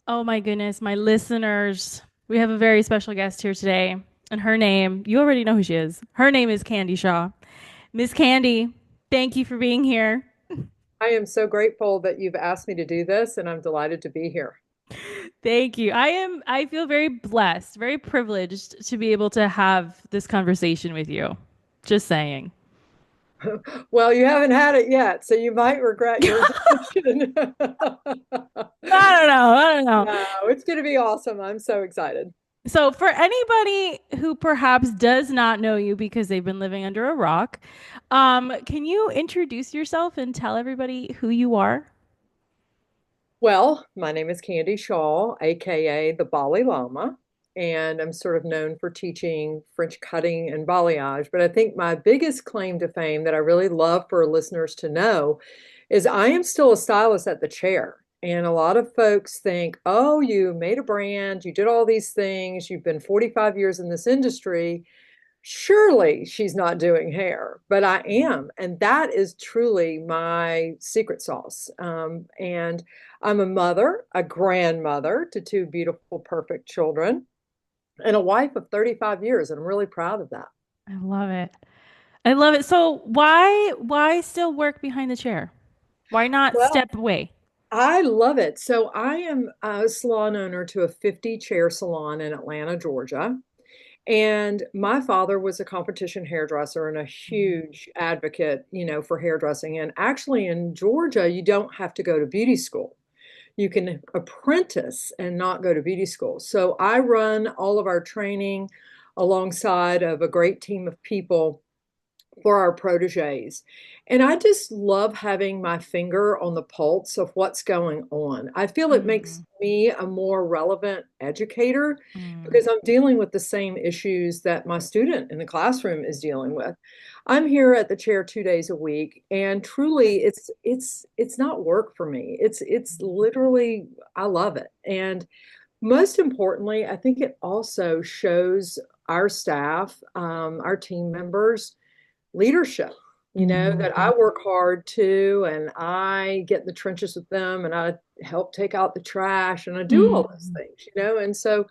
Oh my goodness, my listeners. We have a very special guest here today, and her name, you already know who she is. Her name is Candy Shaw. Miss Candy, thank you for being here. I am so grateful that you've asked me to do this, and I'm delighted to be here. Thank you. I feel very blessed, very privileged to be able to have this conversation with you. Just saying. Well, you haven't had it yet, so you might regret your decision. I don't know. I don't know. No, it's going to be awesome. I'm so excited. So, for anybody who perhaps does not know you because they've been living under a rock, can you introduce yourself and tell everybody who you are? Well, my name is Candy Shaw, aka the Bali Llama, and I'm sort of known for teaching French cutting and balayage. But I think my biggest claim to fame that I really love for listeners to know is I am still a stylist at the chair. And a lot of folks think, oh, you made a brand, you did all these things, you've been 45 years in this industry. Surely she's not doing hair, but I am. And that is truly my secret sauce. And I'm a mother, a grandmother to two beautiful, perfect children, and a wife of 35 years. And I'm really proud of that. I love it. I love it. So, why still work behind the chair? Why not Well, step away? I love it. So I am a salon owner to a 50 chair salon in Atlanta, Georgia. And my father was a competition hairdresser and a huge advocate, for hairdressing. And actually in Georgia, you don't have to go to beauty school. You can apprentice and not go to beauty school. So I run all of our training alongside of a great team of people for our proteges. And I just love having my finger on the pulse of what's going on. I feel it makes Mm, me a more relevant educator mm. because I'm dealing with the same issues that my student in the classroom is dealing with. I'm here at the chair 2 days a week, and truly it's not work for me. It's literally I love it. And most importantly, I think it also shows our staff, our team members, leadership, that I Mhm. work hard too, and I get in the trenches with them and I help take out the trash and I do all those Mhm. things. And so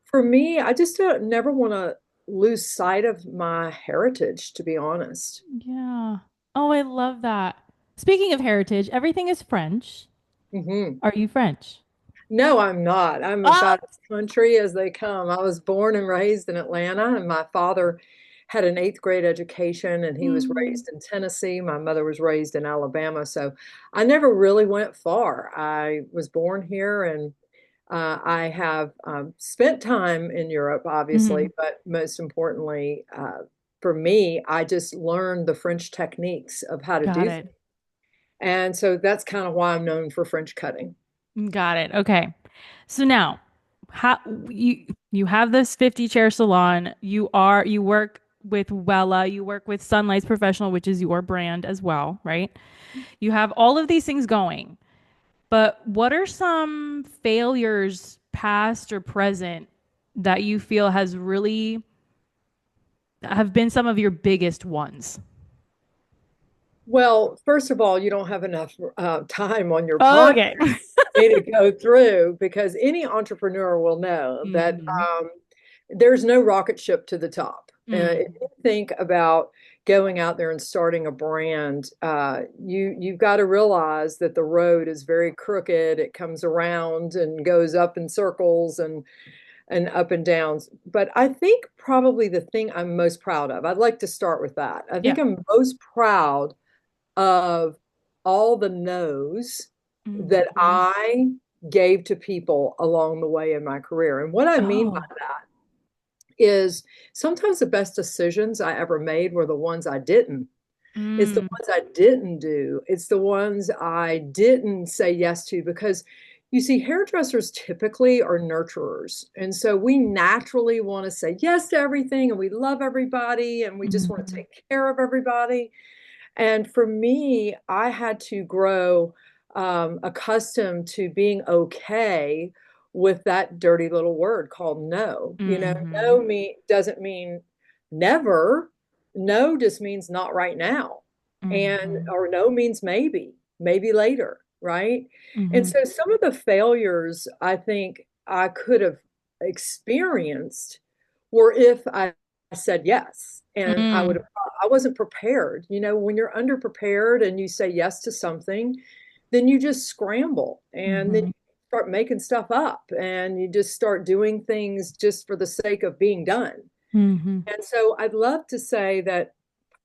for me, I just don't never want to lose sight of my heritage, to be honest. Yeah. Oh, I love that. Speaking of heritage, everything is French. Hmm. Are you French? No, I'm not. I'm Oh. about as country as they come. I was born and raised in Atlanta, and my father had an eighth grade education, and he was Mm. raised in Tennessee. My mother was raised in Alabama. So I never really went far. I was born here, and I have spent time in Europe, obviously, Mhm. but most importantly, for me, I just learned the French techniques of how to Got do it. things. And so that's kind of why I'm known for French cutting. Got it. Okay. So now, how you have this 50 chair salon. You work with Wella, you work with Sunlight's Professional, which is your brand as well, right? You have all of these things going. But what are some failures, past or present, that you feel has really have been some of your biggest ones? Well, first of all, you don't have enough time on your podcast Okay. for me to go through because any entrepreneur will know that Hmm. there's no rocket ship to the top. If Mm. you think about going out there and starting a brand, you've got to realize that the road is very crooked. It comes around and goes up in circles and up and downs. But I think probably the thing I'm most proud of, I'd like to start with that. I Yeah. think I'm most proud of all the no's that Hmm. I gave to people along the way in my career. And what I mean by Oh. that is sometimes the best decisions I ever made were the ones I didn't. It's the Mm. ones I didn't do. It's the ones I didn't say yes to because you see, hairdressers typically are nurturers. And so we naturally want to say yes to everything and we love everybody and we just want to Hmm. take care of everybody. And for me, I had to grow accustomed to being okay with that dirty little word called no. Hmm. No doesn't mean never. No just means not right now. And Hmm. or no means maybe, maybe later. right? And Mm-hmm. so some of the failures I think I could have experienced were if I said yes. And Mm. I wasn't prepared. You know, when you're underprepared and you say yes to something, then you just scramble and then Mm-hmm. you start making stuff up and you just start doing things just for the sake of being done. Mm-hmm. And so I'd love to say that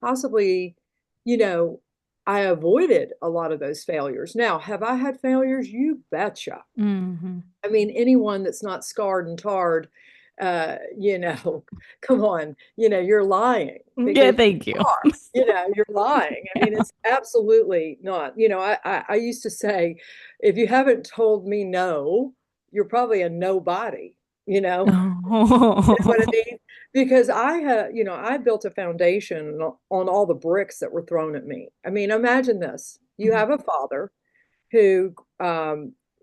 possibly, you know, I avoided a lot of those failures. Now, have I had failures? You betcha. Mm-hmm. I mean, anyone that's not scarred and tarred, you know, come on, you're lying Yeah, because you thank you. are, you're lying. I mean, it's absolutely not. I used to say, if you haven't told me no, you're probably a nobody, you know? You know what I Oh. mean? Because I built a foundation on all the bricks that were thrown at me. I mean, imagine this. You have a father who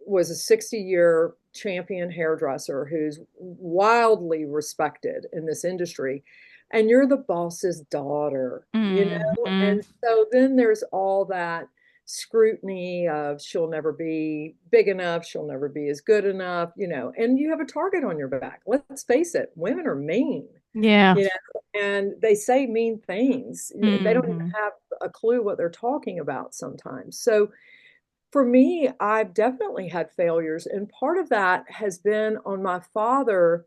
was a 60-year champion hairdresser who's wildly respected in this industry. And you're the boss's daughter, Mm-hmm. And so then there's all that scrutiny of she'll never be big enough, she'll never be as good enough, and you have a target on your back. Let's face it, women are mean, Yeah. you know, and they say mean things. They don't even Mm-hmm. have a clue what they're talking about sometimes. So for me, I've definitely had failures, and part of that has been on my father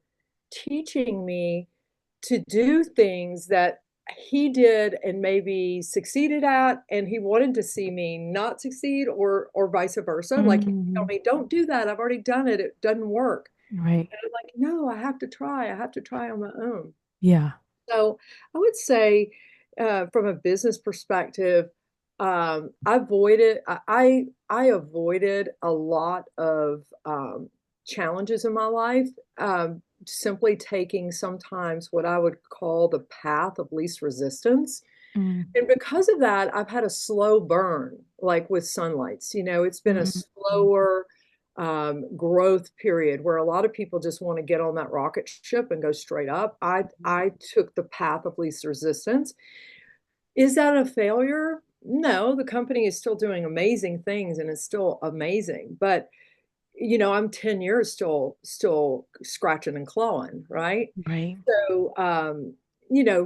teaching me to do things that he did and maybe succeeded at, and he wanted to see me not succeed or vice versa. Like he'd tell Mm-hmm. me, "Don't do that. I've already done it. It doesn't work." Right. And I'm like, "No, I have to try. I have to try on my own." Yeah. So I would say, from a business perspective, I avoided a lot of challenges in my life, simply taking sometimes what I would call the path of least resistance. Mm-hmm. And because of that, I've had a slow burn, like with sunlights. It's been a Mm-hmm. slower growth period where a lot of people just want to get on that rocket ship and go straight up. I took the path of least resistance. Is that a failure? No, the company is still doing amazing things and it's still amazing. But I'm 10 years still scratching and clawing, right? Right. So,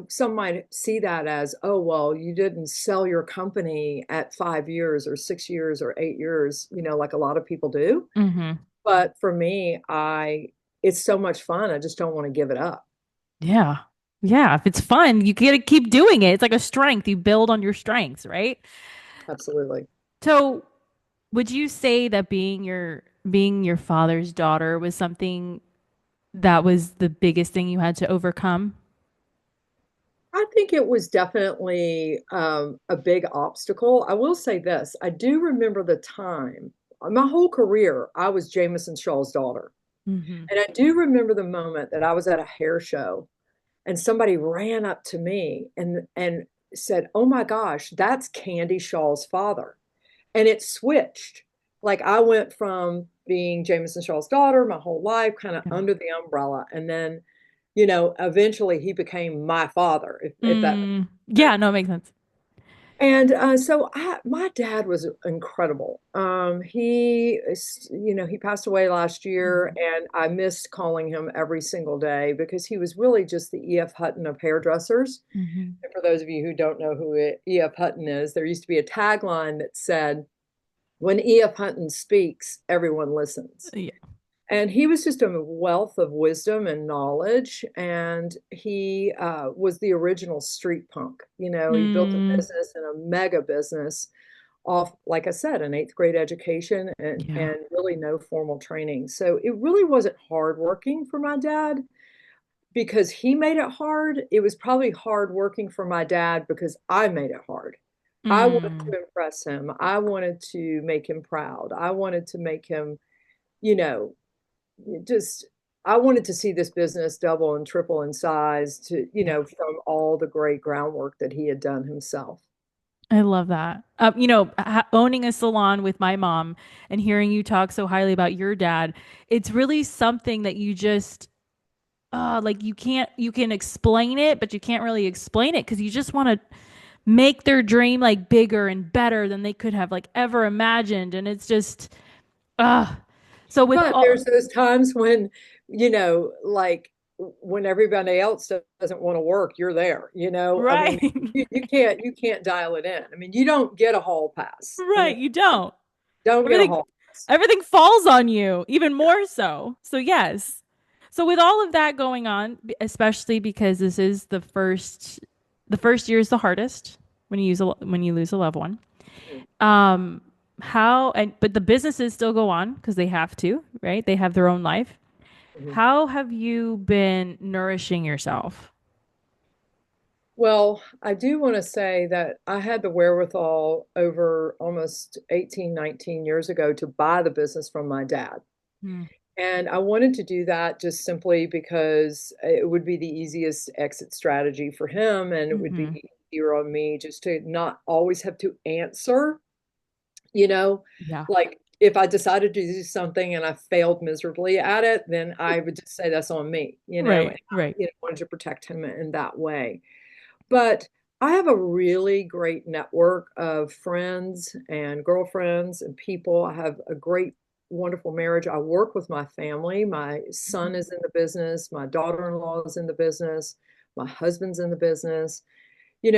some might see that as, oh, well, you didn't sell your company at 5 years or 6 years or 8 years, like a lot of people do. Mm-hmm. But for me, it's so much fun. I just don't want to give it up. Yeah. Yeah. If it's fun, you gotta keep doing it. It's like a strength. You build on your strengths, right? Absolutely. So, would you say that being your father's daughter was something that was the biggest thing you had to overcome? I think it was definitely a big obstacle. I will say this, I do remember the time, my whole career, I was Jameson Shaw's daughter. Mm-hmm. And I do remember the moment that I was at a hair show and somebody ran up to me and said, "Oh my gosh, that's Candy Shaw's father." And it switched. Like I went from being Jameson Shaw's daughter my whole life, kind of Yeah. under the umbrella, and then, eventually he became my father, if that makes Yeah, sense. no, it makes sense. And so my dad was incredible. He passed away last year, Mhm. and I missed calling him every single day because he was really just the E.F. Hutton of hairdressers. Mhm. And for those of you who don't know who E.F. Hutton is, there used to be a tagline that said, "When E.F. Hutton speaks, everyone listens." Yeah. And he was just a wealth of wisdom and knowledge. And he was the original street punk. He built a Mm, business and a mega business off, like I said, an eighth grade education yeah. and really no formal training. So it really wasn't hard working for my dad because he made it hard. It was probably hard working for my dad because I made it hard. I wanted Mm, to impress him. I wanted to make him proud. I wanted to make him, you know, just I wanted to see this business double and triple in size yeah. from all the great groundwork that he had done himself. I love that. Owning a salon with my mom and hearing you talk so highly about your dad, it's really something that you just like you can explain it, but you can't really explain it because you just want to make their dream like bigger and better than they could have like ever imagined. And it's just, uh so with But all there's those times when, like when everybody else doesn't want to work, you're there, I right. mean, you can't dial it in. I mean, you don't get a hall pass. I mean, Right, you don't. don't get a Everything hall pass. everything falls on you, even more so. So yes. So with all of that going on, especially because this is the first year is the hardest when when you lose a loved one. Mhm, Um how and but the businesses still go on because they have to, right? They have their own life. mhm. How have you been nourishing yourself? Well, I do want to say that I had the wherewithal over almost 18, 19 years ago to buy the business from my dad. Mm. And I wanted to do that just simply because it would be the easiest exit strategy for him, and it would be Hmm. easier on me just to not always have to answer, you know, Yeah. like if I decided to do something and I failed miserably at it, then I would just say that's on me, and Right, I, right. wanted to protect him in that way. But I have a really great network of friends and girlfriends and people. I have a great, wonderful marriage. I work with my family. My son is in the business. My daughter-in-law is in the business. My husband's in the business.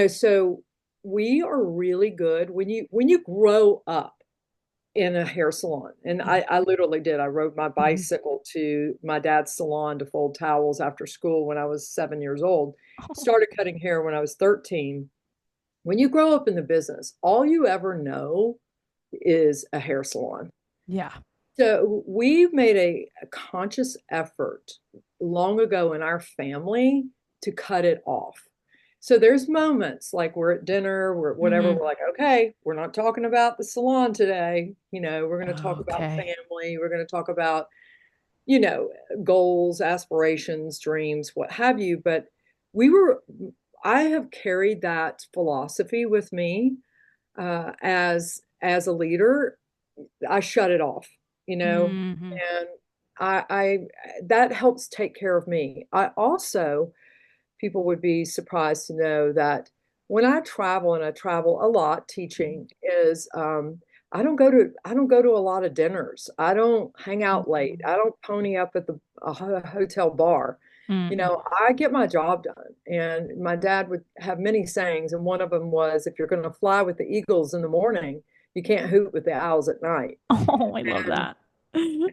So we are really good when you grow up in a hair salon. And I literally did. I rode my Mhm. bicycle to my dad's salon to fold towels after school when I was 7 years old. Started cutting hair when I was 13. When you grow up in the business, all you ever know is a hair salon. Yeah. So we made a conscious effort long ago in our family to cut it off. So there's moments like we're at dinner, we're at whatever, Hmm. we're like, okay, we're not talking about the salon today. We're going to talk about Okay. family. We're going to talk about, you know, goals, aspirations, dreams, what have you. But we were, I have carried that philosophy with me as a leader. I shut it off, Hmm. and I that helps take care of me. I also, people would be surprised to know that when I travel, and I travel a lot teaching, is I don't go to a lot of dinners. I don't hang out late. I don't pony up at the hotel bar. Hmm. I get my job done. And my dad would have many sayings, and one of them was, if you're going to fly with the eagles in the morning, you can't hoot with the owls at night. Oh, I love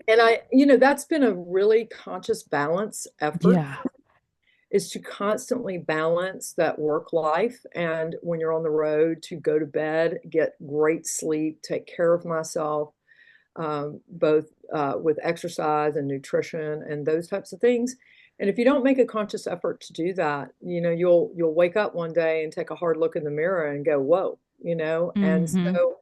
And that. that's been a really conscious balance effort, Yeah. is to constantly balance that work life. And when you're on the road, to go to bed, get great sleep, take care of myself, both with exercise and nutrition and those types of things. And if you don't make a conscious effort to do that, you'll wake up one day and take a hard look in the mirror and go, whoa, And Hmm. so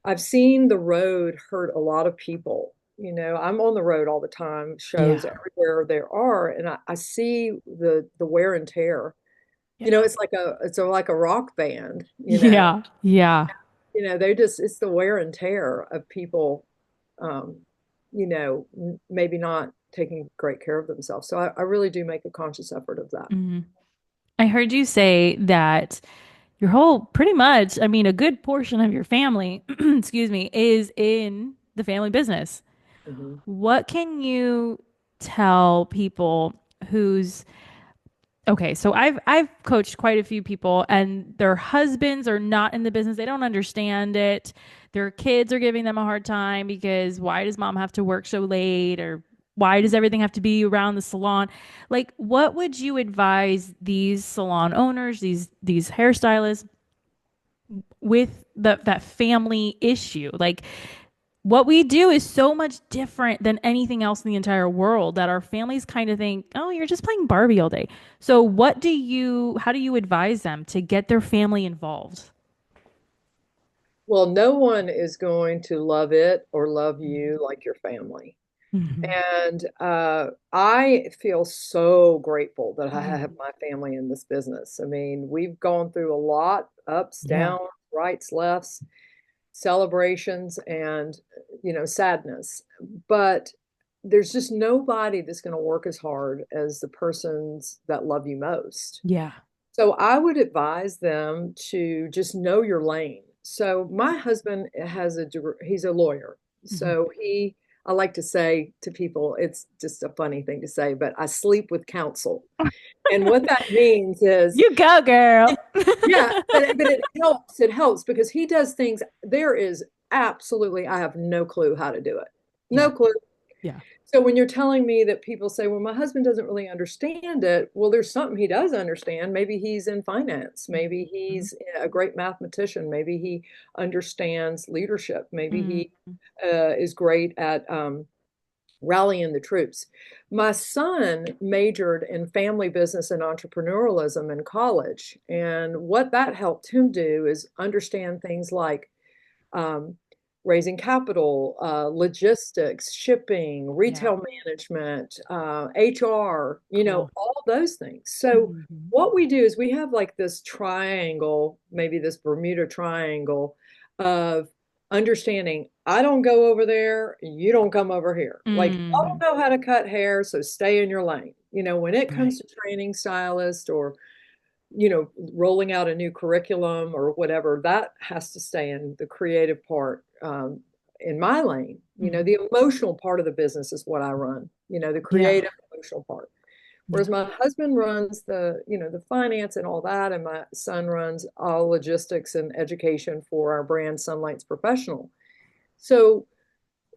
I've seen the road hurt a lot of people. I'm on the road all the time, shows Yeah. everywhere there are, and I see the wear and tear. Yeah. It's like a rock band, Yeah. Yeah. it's the wear and tear of people, um, maybe not taking great care of themselves. So I really do make a conscious effort of that. Hmm. I heard you say that your whole, pretty much, I mean, a good portion of your family, excuse me, is in the family business. Mhm. What can you tell people whose okay, so I've coached quite a few people and their husbands are not in the business. They don't understand it. Their kids are giving them a hard time because why does mom have to work so late or why does everything have to be around the salon? Like what would you advise these salon owners, these hairstylists with that family issue? Like what we do is so much different than anything else in the entire world that our families kind of think, oh, you're just playing Barbie all day. So, how do you advise them to get their family involved? Well, no one is going to love it or love you like your family. Hmm. And I feel so grateful that I Hmm. have my family in this business. I mean, we've gone through a lot, ups, Yeah. downs, rights, lefts, celebrations, and sadness. But there's just nobody that's going to work as hard as the persons that love you most. Yeah. So I would advise them to just know your lane. So my husband he's a lawyer. Mhm. So I like to say to people, it's just a funny thing to say, but I sleep with counsel. And what that means is, You go, girl. yeah, but it helps. It helps because he does things. There is absolutely, I have no clue how to do it. Yeah. No clue. Yeah. So when you're telling me that people say, well, my husband doesn't really understand it, well, there's something he does understand. Maybe he's in finance. Maybe Mhm. he's a great mathematician. Maybe he understands leadership. Maybe he Mhm. is great at rallying the troops. My son majored in family business and entrepreneurialism in college. And what that helped him do is understand things like um, raising capital, logistics, shipping, Yeah. retail management, HR, Cool. all those things. So Mhm. what we do is we have like this triangle, maybe this Bermuda Triangle of understanding. I don't go over there, you don't come over here. Like, I don't Mhm. know how to cut hair, so stay in your lane. When it Right. comes to training stylists or rolling out a new curriculum or whatever, that has to stay in the creative part, in my lane. Mhm. The emotional part of the business is what I run, the Yeah. creative emotional part. Whereas Yeah. my husband runs the finance and all that, and my son runs all logistics and education for our brand Sunlight's Professional. So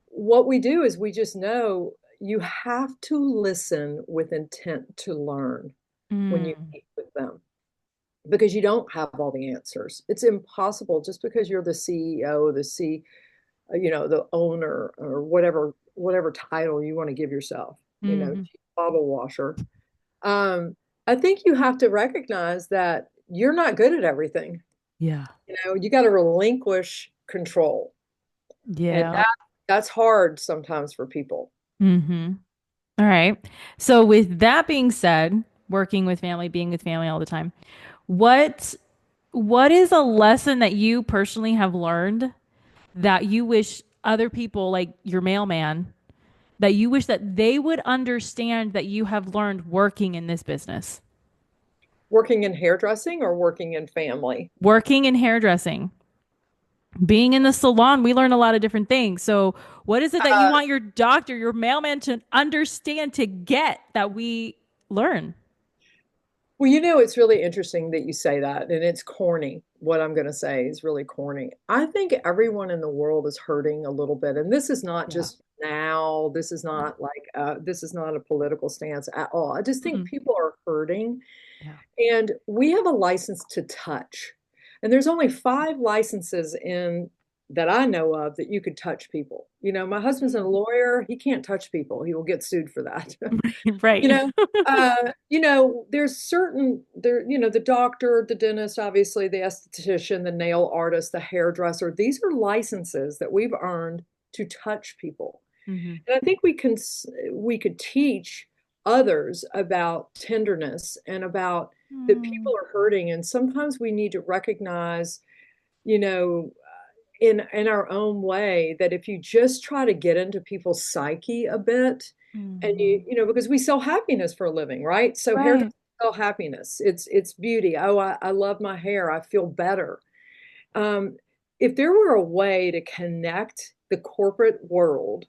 what we do is we just know you have to listen with intent to learn when you Mm. meet with them because you don't have all the answers. It's impossible just because you're the CEO, the owner or whatever title you want to give yourself, Mhm. chief bottle washer. Um, I think you have to recognize that you're not good at everything. Yeah. You got to relinquish control. And Yeah. that's hard sometimes for people. Mhm. All right. So with that being said, working with family, being with family all the time, what what is a lesson that you personally have learned that you wish other people, like your mailman, that you wish that they would understand that you have learned working in this business, Working in hairdressing or working in family? working in hairdressing, being in the salon, we learn a lot of different things. So, what is it that you Uh, want your doctor, your mailman to understand to get that we learn? Well, it's really interesting that you say that, and it's corny. What I'm going to say is really corny. I think everyone in the world is hurting a little bit, and this is not Yeah. just now. Yeah. This is not a political stance at all. I just think Mm-mm. people are hurting, Yeah. and we have a license to touch. And there's only 5 licenses in that I know of that you could touch people. My husband's a lawyer. He can't touch people. He will get sued for that. you Right. know, there's the doctor, the dentist, obviously, the esthetician, the nail artist, the hairdresser. These are licenses that we've earned to touch people. Hmm. And I think we could teach others about tenderness and about that Mm. people are hurting. And sometimes we need to recognize, you know, in our own way that if you just try to get into people's psyche a bit, and Hmm. because we sell happiness for a living, right? So hair Right. doesn't sell happiness. It's beauty. Oh, I love my hair. I feel better. Um, if there were a way to connect the corporate world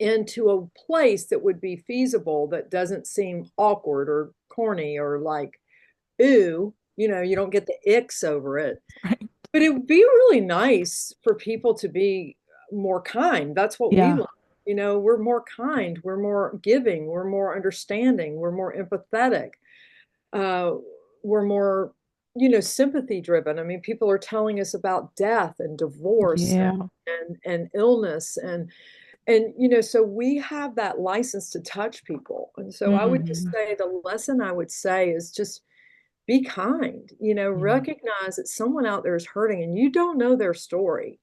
into a place that would be feasible, that doesn't seem awkward or corny or like, ooh, you don't get the icks over it. Right. But it would be really nice for people to be more kind. That's what we Yeah. love. We're more kind, we're more giving, we're more understanding, we're more empathetic, uh, we're more, sympathy driven. I mean, people are telling us about death and divorce Yeah. and illness so we have that license to touch people. And so I would just Hmm. say the lesson I would say is just be kind, Yeah. recognize that someone out there is hurting and you don't know their story.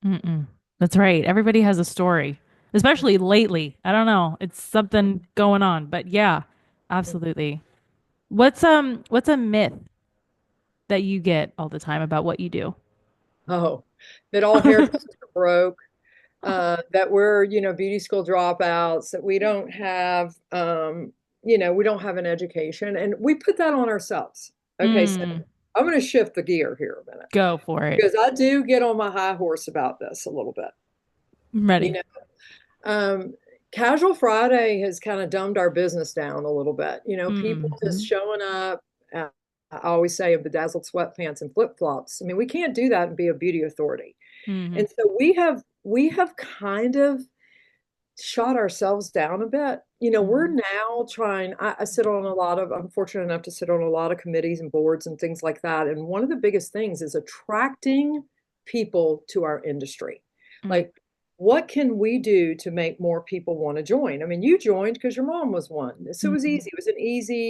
Mm-mm. That's right. Everybody has a story, especially lately. I don't know. It's something going on, but yeah, absolutely. What's a myth that you get all the time about what you do? Oh, that all hairdressers are broke, that we're, beauty school dropouts, that we don't have an education. And we put that on ourselves. Okay, so Mm. I'm going to shift the gear here a minute Go for it. because I do get on my high horse about this a little bit. I'm You ready. know, um, Casual Friday has kind of dumbed our business down a little bit. People just Hmm. showing up. Uh, I always say bedazzled sweatpants and flip-flops. I mean, we can't do that and be a beauty authority. Hmm. And so we have kind of shot ourselves down a bit. We're Hmm. now trying, I sit on a lot of, I'm fortunate enough to sit on a lot of committees and boards and things like that. And one of the biggest things is attracting people to our industry. Mm. Like, what can we do to make more people want to join? I mean, you joined because your mom was one. So it was Hmm. easy.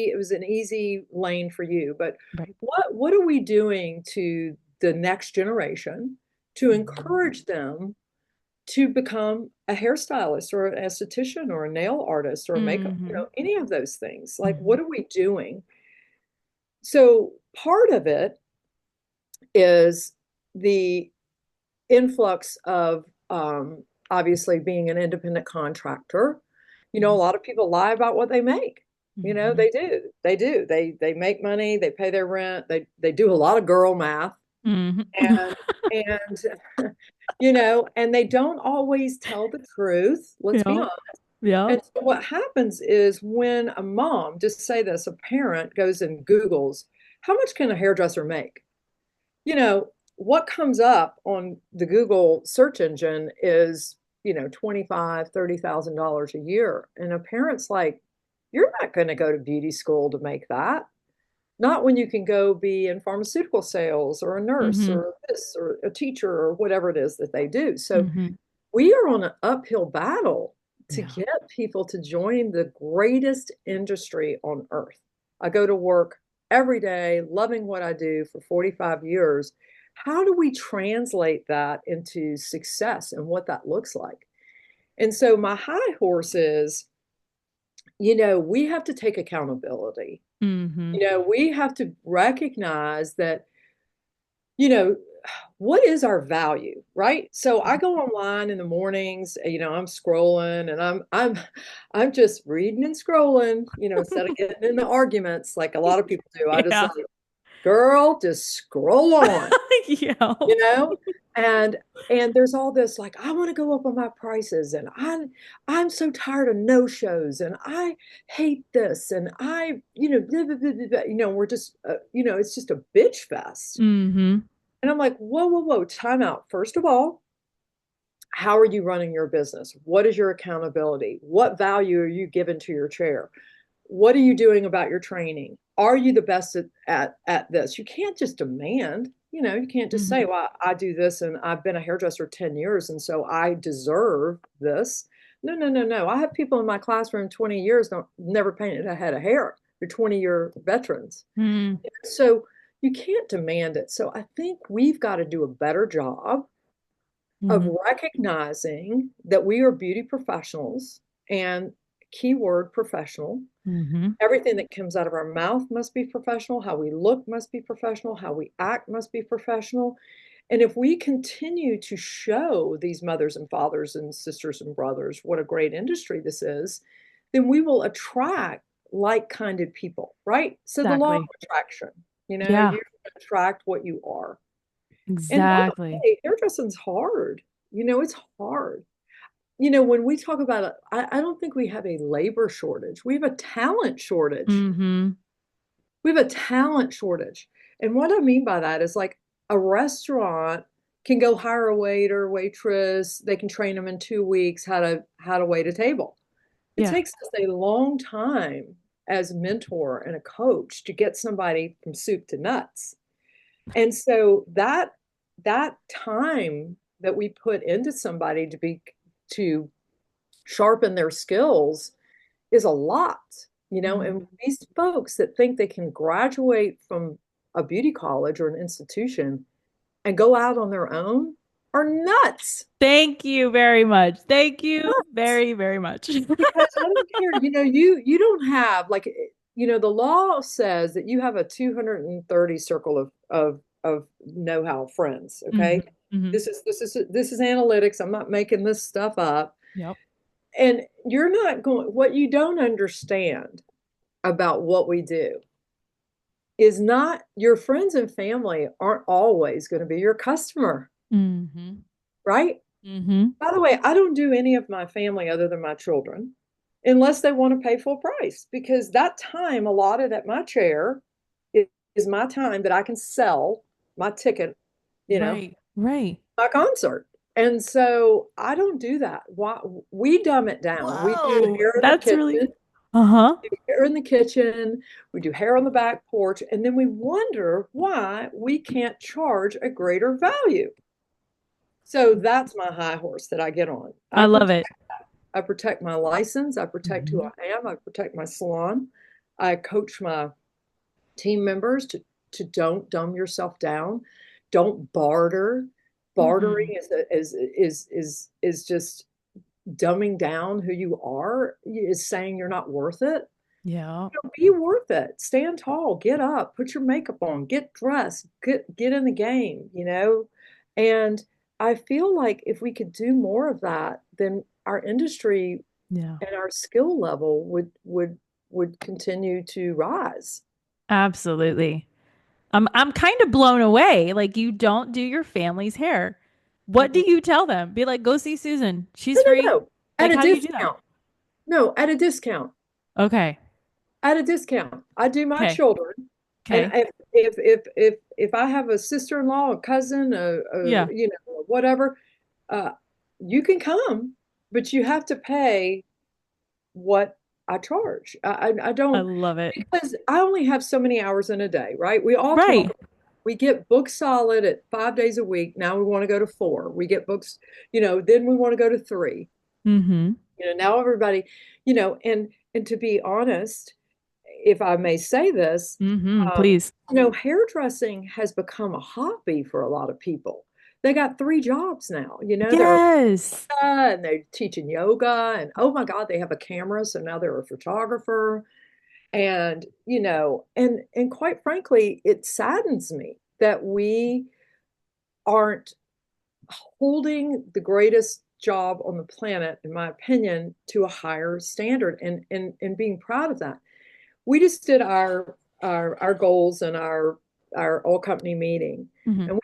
It was an easy lane for you. But Right. what are we doing to the next generation to encourage them to become a hairstylist or an esthetician or a nail artist or a makeup, Hmm. any of those things. Like, Hmm. what are we doing? So part of it is the influx of obviously being an independent contractor. A lot of people lie about what they make. Hmm. They do. They do. They make money, they pay their rent, they do a lot of girl math Hmm. and and and they don't always tell the truth. Let's be Yeah. honest. Yeah. And so what happens is when a mom, just say this, a parent goes and Googles, how much can a hairdresser make? What comes up on the Google search engine is, 25, $30,000 a year. And a parent's like, you're not going to go to beauty school to make that. Not when you can go be in pharmaceutical sales or a nurse Hmm. or this or a teacher or whatever it is that they do. So Hmm. we are on an uphill battle to Yeah. get people to join the greatest industry on earth. I go to work every day, loving what I do for 45 years. How do we translate that into success and what that looks like? And so my high horse is, we have to take accountability. Hmm. We have to recognize that, you know, what is our value, right? So I go online in the mornings, I'm scrolling and I'm just reading and scrolling, instead of getting into arguments like a lot of people do. I just Yeah. like, girl, just scroll on, Yeah. you know? And there's all this like, I want to go up on my prices and I'm so tired of no-shows and I hate this and blah, blah, blah, blah, blah. We're just it's just a bitch fest. Hmm. And I'm like, whoa, whoa, whoa, time out. First of all, how are you running your business? What is your accountability? What value are you giving to your chair? What are you doing about your training? Are you the best at this? You can't just demand, you can't just say, Hmm. well, I do this and I've been a hairdresser 10 years and so I deserve this. No, no, no, no. I have people in my classroom 20 years don't never painted a head of hair. They're 20-year veterans. Hmm. So you can't demand it. So I think we've got to do a better job of Hmm. recognizing that we are beauty professionals and keyword professional. Hmm. Everything that comes out of our mouth must be professional. How we look must be professional. How we act must be professional. And if we continue to show these mothers and fathers and sisters and brothers what a great industry this is, then we will attract like-minded people, right? So the law of Exactly. attraction, Yeah. you attract what you are. And by the Exactly. way, hairdressing's hard. It's hard. When we talk about it, I don't think we have a labor shortage. We have a talent shortage. Hmm. We have a talent shortage. And what I mean by that is like a restaurant can go hire a waiter, waitress, they can train them in 2 weeks how to wait a table. It Yeah. takes us a long time as a mentor and a coach to get somebody from soup to nuts. And so that time that we put into somebody to sharpen their skills is a lot, and Hmm. these folks that think they can graduate from a beauty college or an institution and go out on their own are nuts. Thank you very much. Thank you Nuts. very, very much. Because I don't care, you don't have like the law says that you have a 230 circle of know-how friends, Hmm. okay? Hmm. This is analytics. I'm not making this stuff up. Yep. And you're not going, what you don't understand about what we do is not your friends and family aren't always going to be your customer, Mm-hmm. right? Mm-hmm. By the way, I don't do any of my family other than my children unless they want to pay full price because that time allotted at my chair is my time that I can sell my ticket, you know, Right. Right. my concert. And so I don't do that. Why we dumb it down. We do Whoa. hair in the That's really. kitchen, Uh-huh. hair in the kitchen, we do hair on the back porch, and then we wonder why we can't charge a greater value. So that's my high horse that I get on. I love it. I protect my license, I protect who Hmm. I am, I protect my salon. I coach my team members to don't dumb yourself down. Don't barter. Mm-mm. Bartering is just dumbing down who you are, is saying you're not worth it. Yeah. Be worth it. Stand tall, get up, put your makeup on, get dressed, get in the game. And I feel like if we could do more of that, then our industry Yeah. and our skill level would continue to rise. Absolutely. I'm kind of blown away. Like you don't do your family's hair. What do Mm-mm. you tell them? Be like, go see Susan. No, She's no, free. no. At Like, a how do you do that? discount. No, at a discount. Okay. At a discount. I do my Okay. children, and Okay. if I have a sister-in-law, a cousin, Yeah. whatever, uh, you can come, but you have to pay what I charge. I I don't love it. because I only have so many hours in a day, right? We all talk. Right. We get booked solid at 5 days a week. Now we want to go to four. We get books, then we want to go to three. Mm-hmm. Now everybody, and to be honest, if I may say this, Mm-hmm. Please. hairdressing has become a hobby for a lot of people. They got three jobs now. They're Yes. and they're teaching yoga, and oh my God, they have a camera, so now they're a photographer. And and quite frankly, it saddens me that we aren't holding the greatest job on the planet, in my opinion, to a higher standard and being proud of that. We just did our goals and our all company meeting, Mm-hmm. and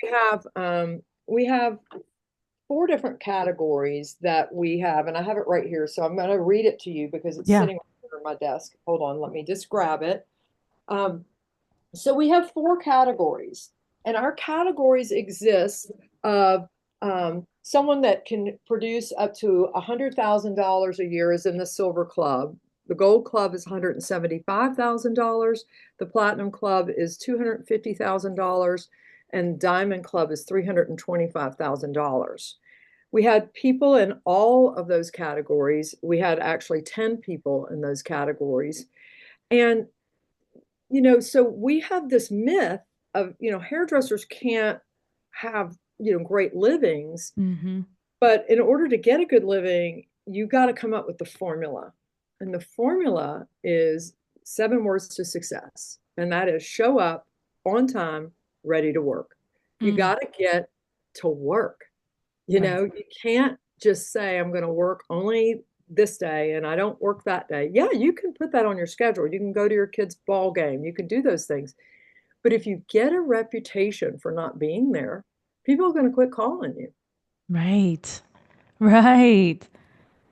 we have four different categories that we have, and I have it right here, so I'm going to read it to you because it's Yeah. sitting on my desk. Hold on, let me just grab it. Um, so we have four categories, and our categories exist of someone that can produce up to $100,000 a year is in the Silver Club. The Gold Club is $175,000. The Platinum Club is $250,000, and Diamond Club is $325,000. We had people in all of those categories. We had actually 10 people in those categories. And so we have this myth of, hairdressers can't have, great livings, Mm-hmm. but in order to get a good living, you got to come up with the formula. And the formula is 7 words to success. And that is show up on time, ready to work. You Mm. got to get to work. Right. You can't just say, I'm going to work only this day and I don't work that day. Yeah, you can put that on your schedule. You can go to your kid's ball game. You can do those things. But if you get a reputation for not being there, people are going to quit calling you. Right. Right.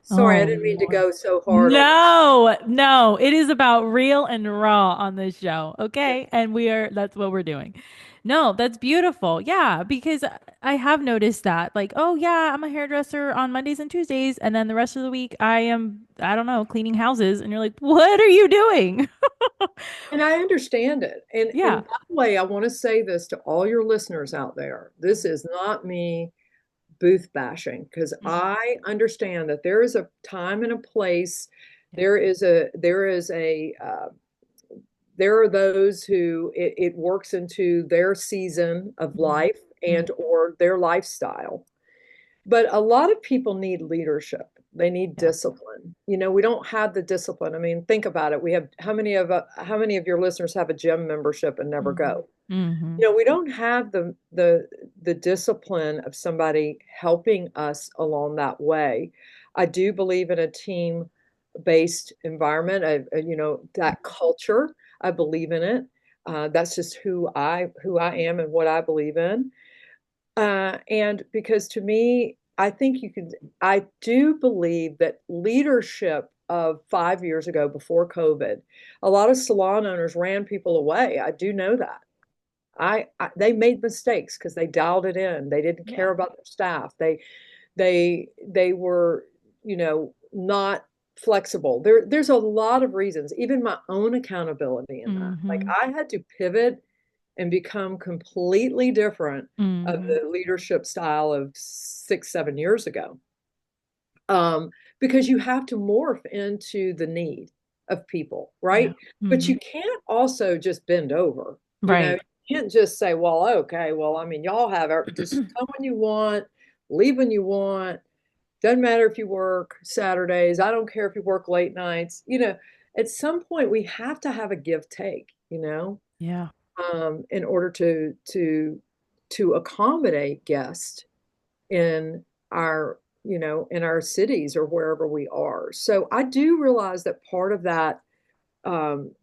Sorry, I Oh didn't mean to Lord. go so hard on No, no, it is about real and raw on this show. it. Okay. And that's what we're doing. No, that's beautiful. Yeah. Because I have noticed that, like, oh, yeah, I'm a hairdresser on Mondays and Tuesdays. And then the rest of the week, I don't know, cleaning houses. And you're like, what are you doing? And I understand it. And Yeah. by the way, I want to say this to all your listeners out there. This is not me booth bashing because Mhm. I understand that there is a time and a place. Yeah. There are those who it works into their season of Mhm. life and Mhm. or their lifestyle. But a lot of people need leadership. They need Yeah. discipline. We don't have the discipline. I mean, think about it. We have how many of your listeners have a gym membership and never Mhm. go? Mhm. We don't have the discipline of somebody helping us along that way. I do believe in a team based environment, that culture. I believe in it. That's just who I am and what I believe in. And because to me, I do believe that leadership of 5 years ago before COVID, a lot of salon owners ran people away. I do know that. They made mistakes because they dialed it in. They didn't Yeah. care about their staff. They were, not flexible. There's a lot of reasons, even my own accountability in that. Like Mm-hmm. I had to pivot and become completely different of Mm-hmm. the leadership style of 6, 7 years ago. Because you have to morph into the need of people, Yeah. right? But Mm-hmm. you can't also just bend over. Right. You can't just say, well, okay, well, I mean, y'all have just come when you want, leave when you want. Doesn't matter if you work Saturdays. I don't care if you work late nights. At some point we have to have a give take, Yeah. in order to accommodate guests in our cities or wherever we are. So I do realize that part of that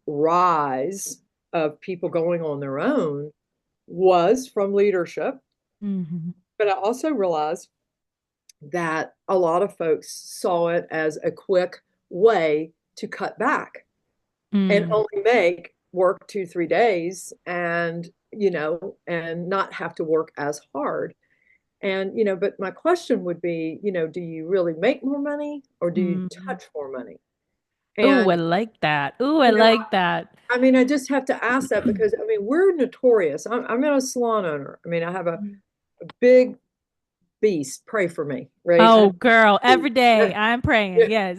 rise of people going on their own was from leadership, Mm-hmm. but I also realize that a lot of folks saw it as a quick way to cut back and Mm. only make work 2, 3 days and not have to work as hard. And, but my question would be, do you really make more money or do you Mm. touch more money? Ooh, I And, like that. Ooh, I like that. I mean, I just have to ask that because, I mean, we're notorious. I'm a salon owner. I mean, I have a big beast. Pray for me, right? Oh, girl, every day I'm praying. Yes.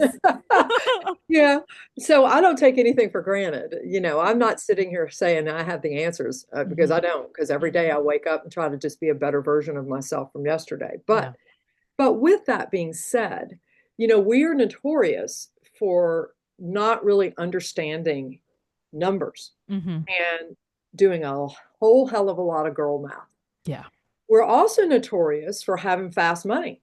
Yeah. So I don't take anything for granted. I'm not sitting here saying I have the answers because I Hmm. don't, because every day Hmm. I wake up and try to just be a better version of myself from yesterday. Yeah. But with that being said, we are notorious for not really understanding numbers Hmm. and doing a whole hell of a lot of girl math. Yeah. We're also notorious for having fast money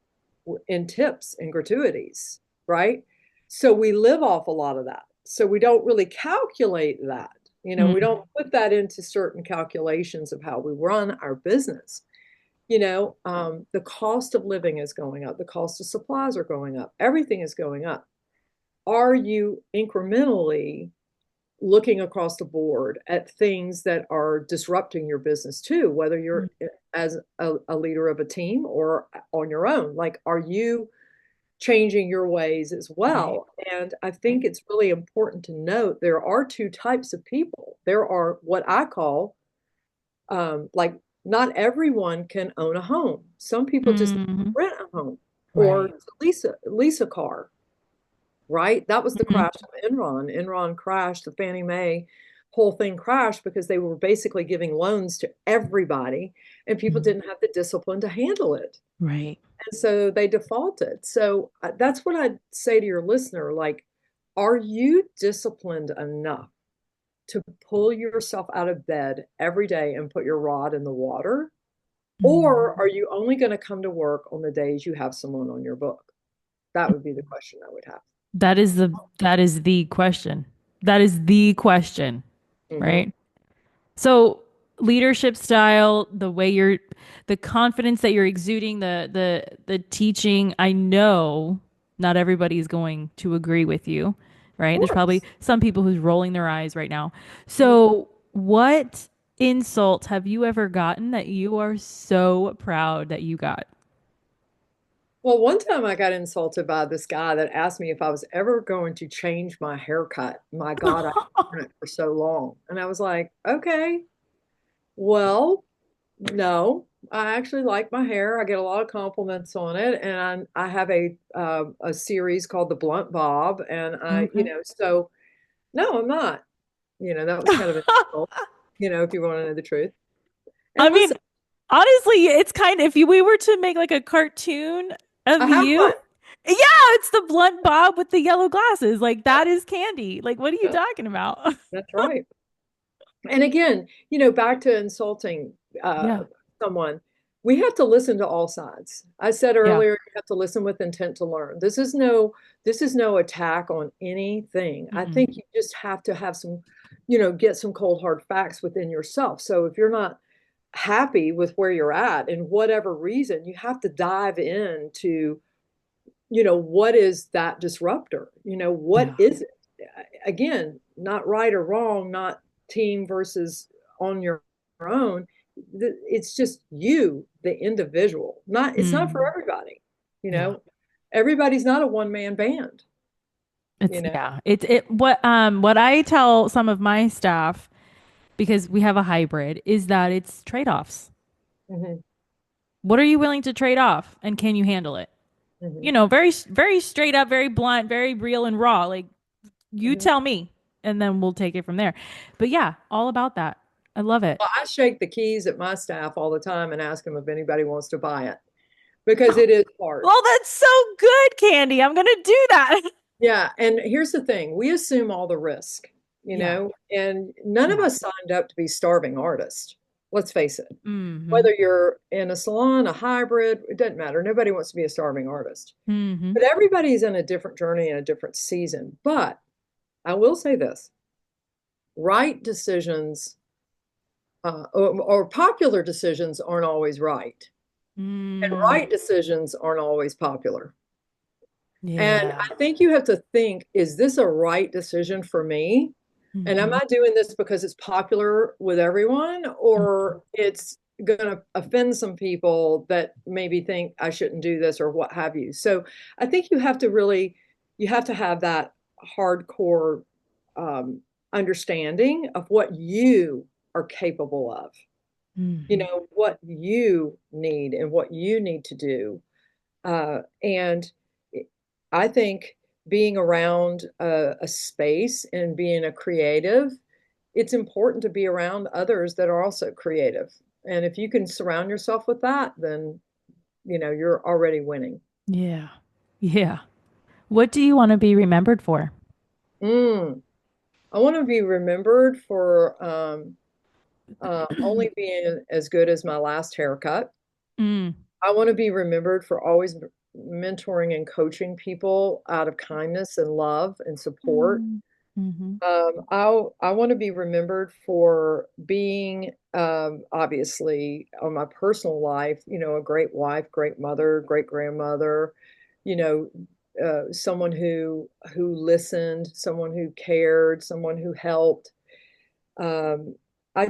in tips and gratuities, right? So we live off a lot of that. So we don't really calculate that. We Mm. don't put that into certain calculations of how we run our business. The cost of living is going up, the cost of supplies are going up, everything is going up. Are you incrementally looking across the board at things that are disrupting your business too, whether Mm. you're as a leader of a team or on your own? Like, are you changing your ways as Right. well? And I think it's really important to note there are two types of people. There are what I call like not everyone can own a home. Some people just Hmm. rent a home or Right. lease a car, right? That was the Hmm. crash of Enron. Enron crashed, the Fannie Mae whole thing crashed because they were basically giving loans to everybody and people didn't have the discipline to handle it. Right. And so they defaulted. So that's what I'd say to your listener, like, are you disciplined enough to pull yourself out of bed every day and put your rod in the water? Mm. Or are you only going to come to work on the days you have someone on your book? That would be the question I would have. That is the question. That is the question, Hmm. right? So leadership style, the confidence that you're exuding, the teaching, I know not everybody is going to agree with you, Of right? There's probably course. some people who's rolling their eyes right now. Mhm. So what insult have you ever gotten that you are so proud that you got? Well, one time I got insulted by this guy that asked me if I was ever going to change my haircut. My God, I've done it for so long. And I was like, okay, well, no, I actually like my hair. I get a lot of compliments on it, and I have a series called the Blunt Bob, and Okay. so no, I'm not. That was kind of an insult, if you want to know the truth. And I mean, honestly, it's kind of if we were to make like a cartoon I of have you, one. yeah, it's the blunt Bob with the yellow glasses. Like that is candy. Like what are you Yeah, talking about? that's right. And again, back to insulting Yeah. someone, we have to listen to all sides. I said Yeah. earlier, you have to listen with intent to learn. This is no attack on anything. I Mm-mm. think you just have to have some get some cold hard facts within yourself. So if you're not happy with where you're at and whatever reason, you have to dive into, what is that disruptor? What Yeah. is it? Again, not right or wrong, not team versus on your own. It's just you, the individual. It's not for Mm. everybody. You Yeah. know, everybody's not a one man band, you It's know. yeah. What I tell some of my staff, because we have a hybrid, is that it's trade-offs. Hmm. What are you willing to trade off and can you handle it? Hmm. Very very straight up, very blunt, very real and raw. Like you Hmm. tell me and then we'll take it from there. But yeah, all about that. I love it. Well, I shake the keys at my staff all the time and ask them if anybody wants to buy it because it is hard. Well, that's so good, Candy. I'm gonna do that. Yeah, and here's the thing, we assume all the risk, Yeah. and none of Yeah. us signed up to be starving artists. Let's face it. Mm-hmm. Whether you're in a salon, a hybrid, it doesn't matter. Nobody wants to be a starving artist. Mm-hmm. But everybody's in a different journey and a different season. But I will say this, right decisions or popular decisions aren't always right. And Mm. right decisions aren't always popular. And Yeah. I think you have to think, is this a right decision for me? And am Mm-hmm. I doing this because it's popular with everyone, or it's going to offend some people that maybe think I shouldn't do this or what have you? So I think you have to have that hardcore um, understanding of what you are capable of, Mm-hmm. what you need and what you need to do. And I think being around a space and being a creative, it's important to be around others that are also creative. And if you can surround yourself with that, then, you're already winning. Yeah. Yeah. What do you want to be remembered for? Mm. I want to be remembered for only being as good as my last haircut. Mm. I want to be remembered for always mentoring and coaching people out of kindness and love and support. Mm. Mm-hmm. I want to be remembered for being, obviously, on my personal life, a great wife, great mother, great grandmother, you know, someone who listened, someone who cared, someone who helped. Um, I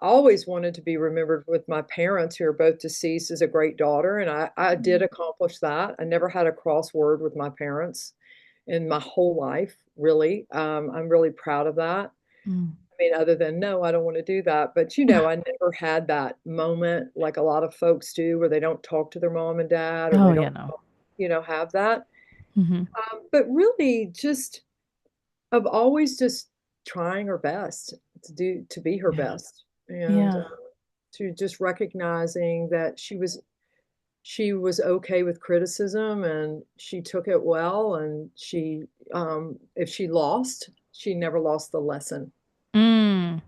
always wanted to be remembered with my parents who are both deceased as a great daughter, and I did accomplish that. I never had a crossword with my parents in my whole life, really. I'm really proud of that. Mm. I mean, other than no, I don't want to do that. But I never had that moment like a lot of folks do where they don't talk to their mom and dad or Oh they yeah, don't, no. have that. Mm-hmm. But really just of always just trying her best to be her Yeah. best and Yeah. to just recognizing that she was okay with criticism and she took it well and if she lost, she never lost the lesson. Mm.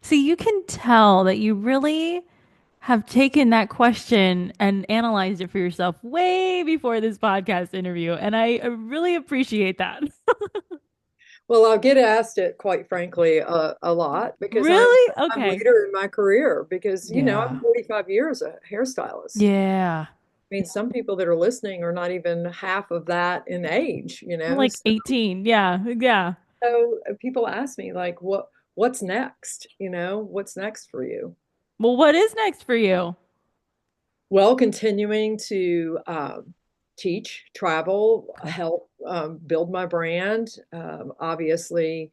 See, you can tell that you really have taken that question and analyzed it for yourself way before this podcast interview. And I really appreciate that. Well, I'll get asked it quite frankly a lot because Really? I'm Okay. later in my career because I'm Yeah. 45 years a hairstylist. Yeah. I mean, some people that are listening are not even half of that in age, I'm like 18. Yeah. Yeah. So people ask me like, what's next? What's next for you? Well, what is next for you? Well, continuing to teach, travel, Okay. help build my brand. Obviously,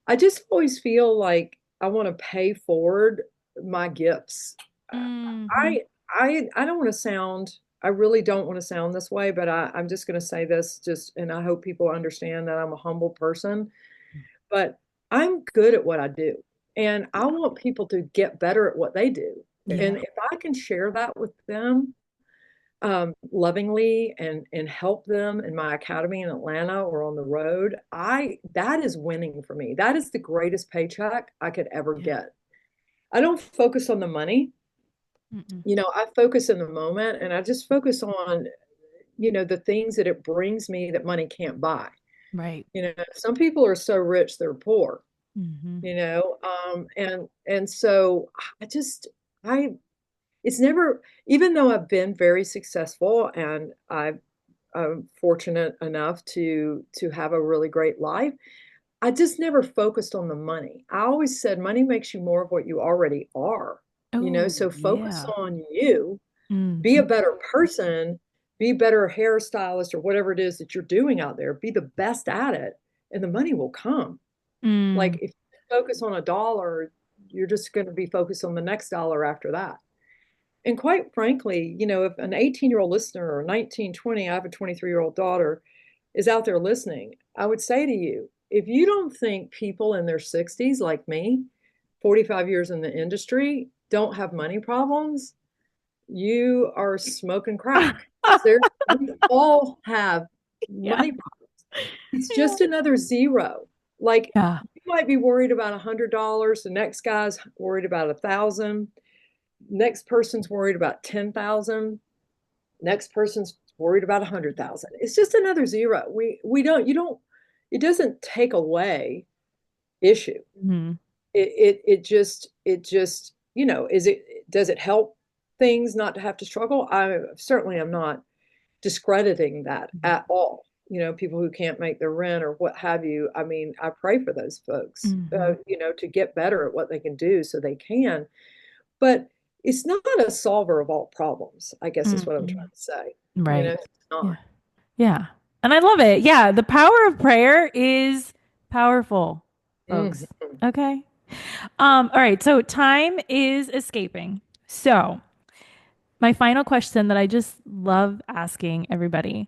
I just always feel like I want to pay forward my gifts. Mm-hmm. I don't want to sound. I really don't want to sound this way, but I'm just going to say this and I hope people understand that I'm a humble person. But I'm good at what I do. And I Yeah. want people to get better at what they do. And Yeah. if I can share that with them lovingly and help them in my academy in Atlanta or on the road, that is winning for me. That is the greatest paycheck I could ever Yeah. get. I don't focus on the money. Mm-mm. I focus in the moment and I just focus on, the things that it brings me that money can't buy. Right. Some people are so rich they're poor. Hmm. And so I just I it's never, even though I've been very successful and I'm fortunate enough to have a really great life, I just never focused on the money. I always said money makes you more of what you already are, Oh, so focus yeah. on you, be Hmm. a better person, be a better hairstylist or whatever it is that you're doing out there, be the best at it, and the money will come. Like Mm. if you focus on a dollar, you're just going to be focused on the next dollar after that. And quite frankly, if an 18-year-old listener or 19, 20, I have a 23-year-old daughter, is out there listening, I would say to you, if you don't think people in their 60s like me, 45 years in the industry, don't have money problems, you are smoking crack. We all have Yeah. money problems. It's just another zero. Like Yeah. you might be worried about $100, the next guy's worried about 1,000, next person's worried about 10,000, next person's worried about 100,000. It's just another zero. We don't you don't it doesn't take away issue. Hmm. It just is it does it help things not to have to struggle? I certainly am not discrediting that at all. People who can't make their rent or what have you. I mean, I pray for those folks, Hmm. to get better at what they can do so they can. But it's not a solver of all problems, I guess is what I'm Hmm. trying to say. Right. It's Yeah. not. Yeah. And I love it. Yeah. The power of prayer is powerful, folks. Mhm. Okay. All right. So time is escaping. So my final question that I just love asking everybody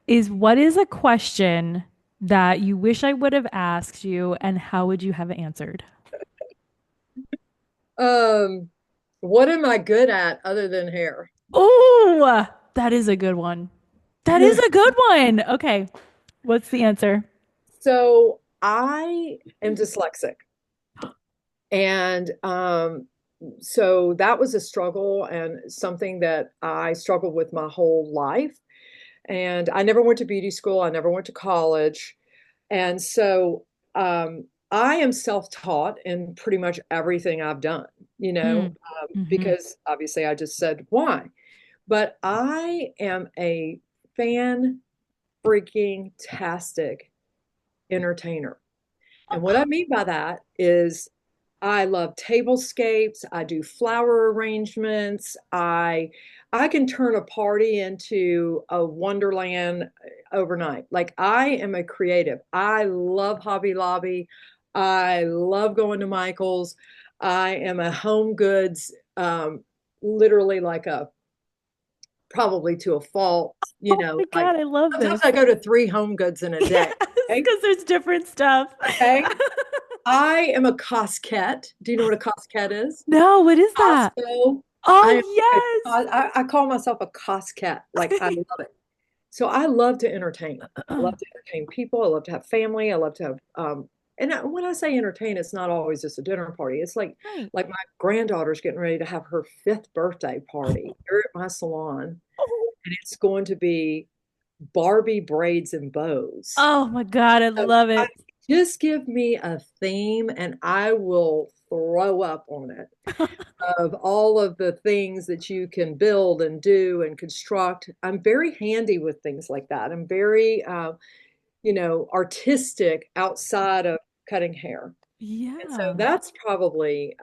is what is a question that you wish I would have asked you and how would you have answered? Um, what am I good at other than hair? Oh, that is a good one. That is a good one. Okay. What's the answer? So I am dyslexic. And so that was a struggle and something that I struggled with my whole life. And I never went to beauty school, I never went to college. And so I am self-taught in pretty much everything I've done, Mm. Hmm. because obviously I just said why. But I am a fan freaking tastic entertainer. And what I mean by that is I love tablescapes, I do flower arrangements, I can turn a party into a wonderland overnight. Like I am a creative. I love Hobby Lobby. I love going to Michael's. I am a home goods literally like a probably to a fault, Oh my like God, I love sometimes this. I go to 3 home goods in a Yes, day. Okay. because there's different stuff. Okay. I am a Cosquette. Do you know what a Cosquette is? No, what is that? Costco. I am Oh, I call myself a Cosquette. Like I love it. So I love to entertain. I yes. love to entertain people. I love to have family. I love to have when I say entertain, it's not always just a dinner party. It's like Right. like my granddaughter's getting ready to have her 5th birthday party here at my salon, Oh, and it's going to be Barbie braids and bows. oh my God, I So love I it. just give me a theme and I will throw up on it of all of the things that you can build and do and construct. I'm very handy with things like that. I'm very, artistic outside of cutting hair. And so Yeah. that's probably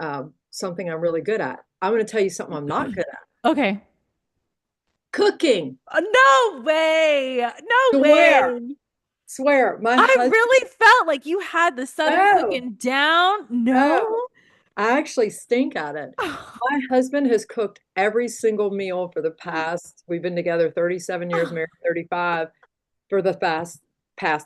something I'm really good at. I'm going to tell you something I'm not good at. Okay. Cooking. No way. No Swear, way. swear. My I husband, really felt like you had the Southern no, cooking down. No. no. I actually stink at it. My husband has cooked every single meal for the past, we've been together 37 years, married 35, for the past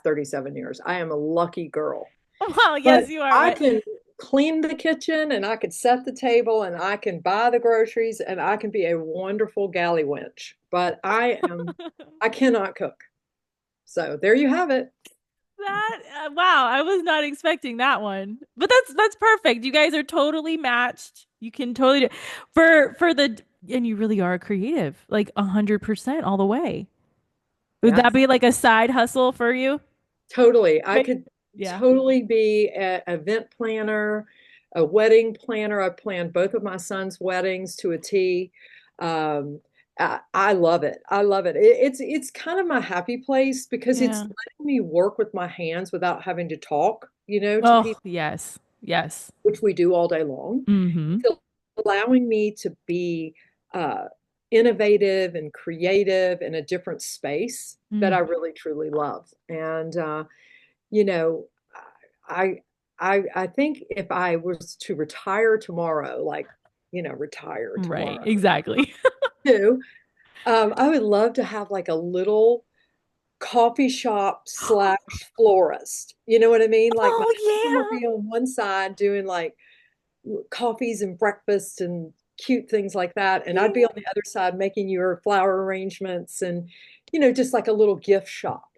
37 years. I am a lucky girl. Wow, But yes, you are. I But can clean the kitchen and I can set the table and I can buy the groceries and I can be a wonderful galley wench. But I cannot cook. So there you have it. that wow, I was not expecting that one. But that's perfect. You guys are totally matched. You can totally do for the and you really are creative, like 100% all the way. Would that Yes. be like a side hustle for you? Totally. I Right? could, Yeah. totally be an event planner, a wedding planner. I planned both of my son's weddings to a T. Um, I love it. I love it. It's kind of my happy place because it's Yeah. letting me work with my hands without having to talk, to Oh, people, yes. Yes. which we do all day long. Mm-hmm. It's allowing me to be uh, innovative and creative in a different space that I Mm. really truly love. And you know, I I think if I was to retire tomorrow, like, retire Right. tomorrow Exactly. too, I would love to have like a little coffee shop slash florist. You know what I mean? Like my husband would Oh, be on one side doing like coffees and breakfast and cute things like that. And yeah. I'd be Yeah. on the other side making your flower arrangements and, just like a little gift shop.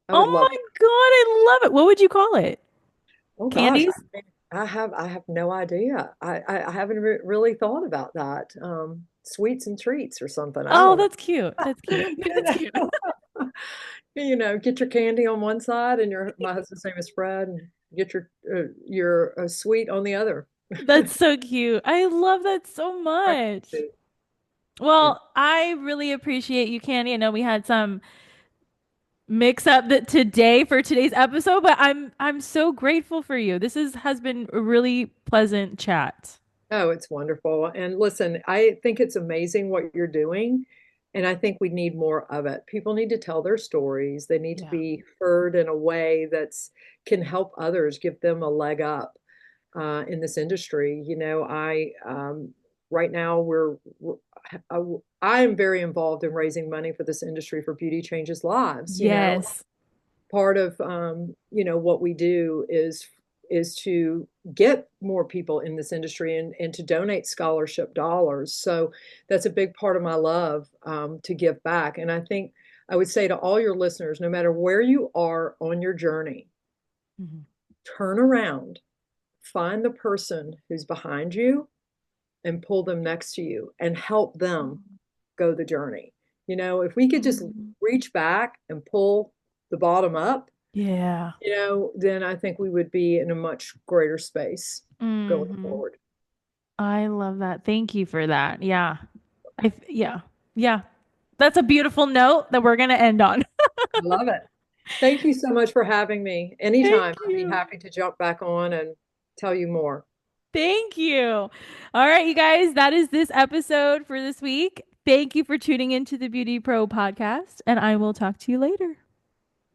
I would Oh love. my God, I love it. What would you call it? Oh gosh, Candies? I have no idea. I haven't really thought about that. Sweets and treats or something. I Oh, don't know. that's cute. That's cute. You That's cute. know, get your candy on one side, and my husband's name is Fred, and get your sweet on the other. That's so cute. I love that so Right. much. Yeah. Well, I really appreciate you, Candy. I know we had some mix up that today for today's episode, but I'm so grateful for you. Has been a really pleasant chat. Oh, it's wonderful. And listen, I think it's amazing what you're doing. And I think we need more of it. People need to tell their stories. They need to Yeah. be heard in a way that's can help others, give them a leg up in this industry. I right now I, I am very involved in raising money for this industry for Beauty Changes Lives. Yes. Part of what we do is to get more people in this industry and to donate scholarship dollars. So that's a big part of my love, to give back. And I think I would say to all your listeners, no matter where you are on your journey, Mhm. turn around, find the person who's behind you and pull them next to you and help them go the journey. If we could just Mhm. reach back and pull the bottom up, Yeah. then I think we would be in a much greater space going Hmm. forward. I love that. Thank you for that. Yeah. Yeah. Yeah. That's a beautiful note that we're going to end on. I love it. Thank you so much for having me. Anytime, Thank I'd be you. happy to jump back on and tell you more. Thank you. All right, you guys, that is this episode for this week. Thank you for tuning into the Beauty Pro podcast, and I will talk to you later.